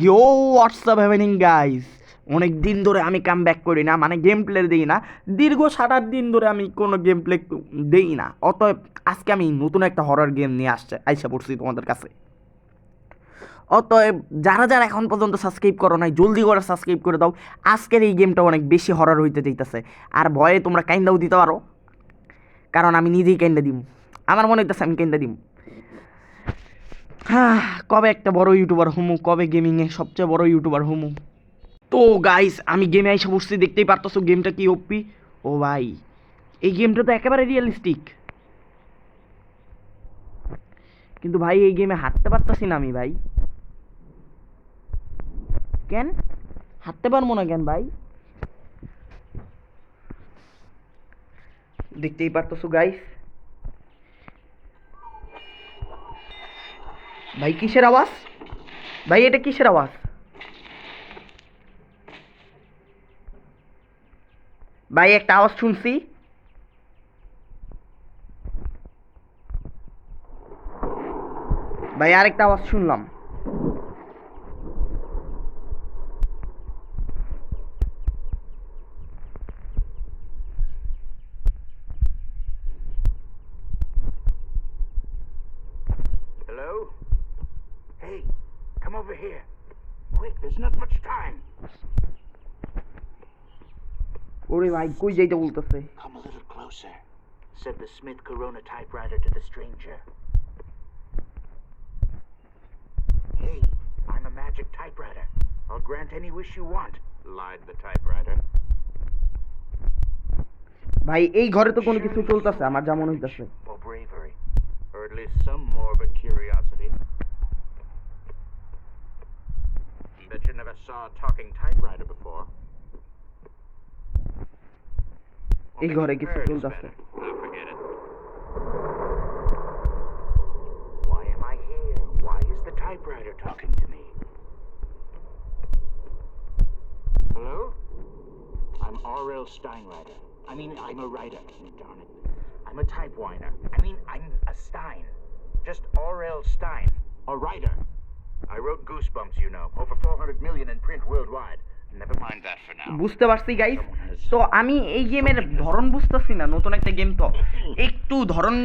ইয়ো WhatsApp happening guys, অনেক দিন ধরে আমি কাম ব্যাক করি না, মানে গেম প্লে দিই না। দীর্ঘ 7-8 দিন ধরে আমি কোনো গেম প্লে দিই না। অতএব আজকে আমি নতুন একটা হরর গেম নিয়ে আইসা পড়ছি তোমাদের কাছে। অতএব যারা যারা এখন পর্যন্ত সাবস্ক্রাইব করো নাই, জলদি করে সাবস্ক্রাইব করে দাও। আজকের এই গেমটা অনেক বেশি হরর হইতে চাইতেছে। আর ভয়ে তোমরা কাইন্দাও দিতে পারো, কারণ আমি নিজেই কাইন্দা দিম। আমার মনে হইতেছে আমি কাইন্দা দিম। হ্যাঁ, কবে একটা বড় ইউটিউবার হমু, কবে গেমিংয়ে সবচেয়ে বড় ইউটিউবার হমু। তো গাইস, আমি গেমে আইসা বসছি, দেখতেই পারতেছো গেমটা কি ওপি। ও ভাই, এই গেমটা তো একেবারে রিয়েলিস্টিক, কিন্তু ভাই এই গেমে হাঁটতে পারতাছি না আমি ভাই। কেন হাঁটতে পারবো না কেন ভাই? দেখতেই পারতেছো গাইস। ভাই কিসের আওয়াজ? ভাই এটা কিসের আওয়াজ? ভাই একটা আওয়াজ শুনছি। ভাই আরেকটা আওয়াজ শুনলাম। Hello? Hey, come over here. Quick, there's not much time. ওরে ভাই কই যাইতে বলতেছে? Come a little closer, said the Smith Corona typewriter to the stranger. Hey, I'm a magic typewriter. I'll grant any wish you want, lied the typewriter. ভাই এই ঘরে তো কোনো কিছু চলতেছে আমার যা মনে হইতেছে। Or bravery, or at least some morbid curiosity. Bet you never saw a talking typewriter before. এই ঘরে কিছু চলতেছে। I'll forget it. Why am I here? Why is the typewriter talking to me? Hello? I'm R.L. Steinwriter. I mean, I'm a writer. Darn it. I'm a type whiner. I mean, I'm a Stein. Just R.L. Stein. A writer. I wrote Goosebumps, you know. Over 400 million in print worldwide. Never mind that for now. বুঝতে পারছি guys. তো আমি এই গেমের ধরন বুঝতেছি না, নতুন একটা গেম তো একটু ধরন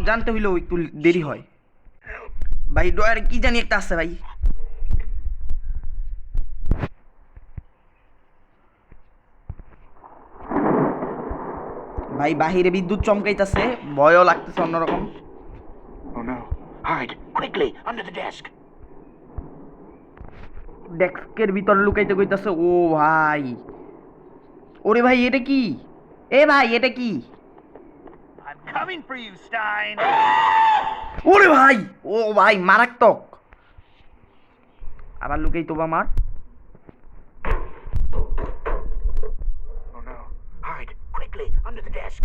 জানতে হইলেও একটু দেরি হয়। ভাই ডয়ার কি জানি একটা আছে ভাই। ভাই বাহিরে বিদ্যুৎ চমকাইতেছে, ভয়ও লাগতেছে অন্যরকম। Oh no. Hide. Quickly. Under the desk. ডেস্কের ভিতর লুকাইতে কইতাছে। ও ভাই, ওরে ভাই এটা কি? এ ভাই এটা কি? I'm coming for you, Stein. ওরে ভাই, ও ভাই মারাত্মক। আবার লুকাই তো আমার। Oh no. Hide. Quickly. Under the desk.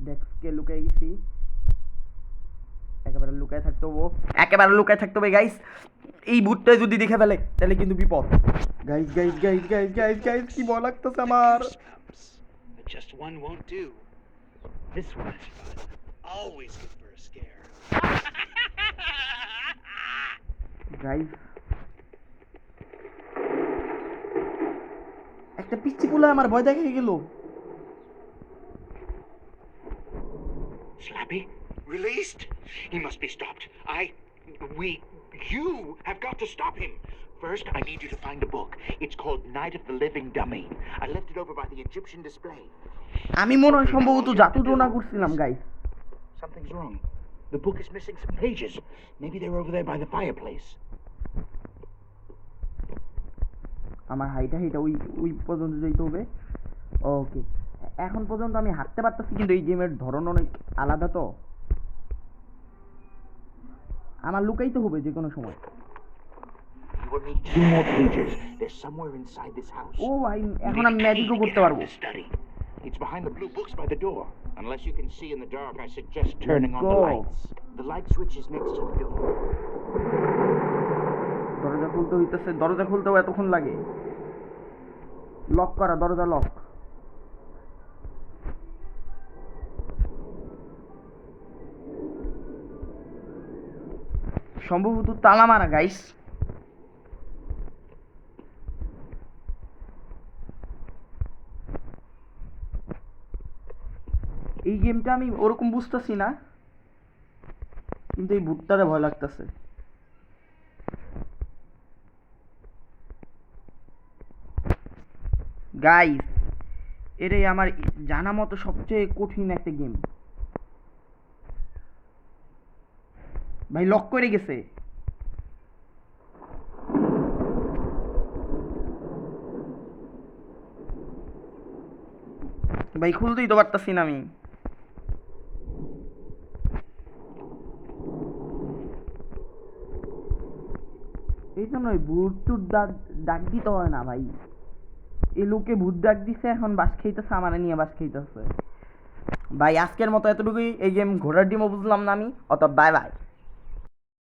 ডেস্কে লুকাই গেছি। একেবারে লুকায় থাকতে হবে, একেবারে লুকায় থাকতে হবে গাইস। এই ভূতটা যদি দেখে ফেলে তাহলে কিন্তু বিপদ। Guys guys guys guys guys guys কি ভয় লাগতেছে আমার। But just one won't do. This one is fun. Always good for a scare. Guys একটা পিচ্চি পোলা আমার ভয় দেখে গেল। Slappy? Released? He must be stopped. You have got to stop him. First, I need you to find a book. It's called Night of the Living Dummy. I left it over by the Egyptian display. আমি মনে হয় সম্ভবত জাদুটোনা করছিলাম guys. Something's wrong. The book is missing some pages. Maybe they're over there by the fireplace. আমার হাইটা ওই ওই পর্যন্ত যাইতে হবে। ওকে, এখন পর্যন্ত আমি হাঁটতে পারতেছি, কিন্তু এই গেমের ধরন অনেক আলাদা তো। আমার লুকাইতে হবে যে কোনো সময়। You will need 2 more pages. They're somewhere inside this house. ও ভাই, এখন আমি ম্যাজিকও করতে পারবো। It's behind the blue books by the door. Unless you can see in the dark, I suggest turning on the lights. The light switch is next to the door. দরজা খুলতে হইতেছে, দরজা খুলতেও এতক্ষণ লাগে। লক করা, দরজা লক। সম্ভবত তালা মারা গাইস। এই গেমটা আমি ওরকম বুঝতেছি না, কিন্তু এই ভূতটারে ভয় লাগতেছে। গাইস, এটাই আমার জানা মতো সবচেয়ে কঠিন একটা গেম। ভাই লক করে গেছে। ভাই খুলতেই তো পারতাছি না আমি। এই জন্য ভূত টুত ডাক দিতে হয় না ভাই। এ লোকে ভূত ডাক দিছে, এখন বাস খাইতেছে, আমার নিয়ে বাস খাইতেছে। ভাই আজকের মতো এতটুকুই। এই গেম ঘোড়ার ডিমও বুঝলাম না আমি। অত বাই বাই।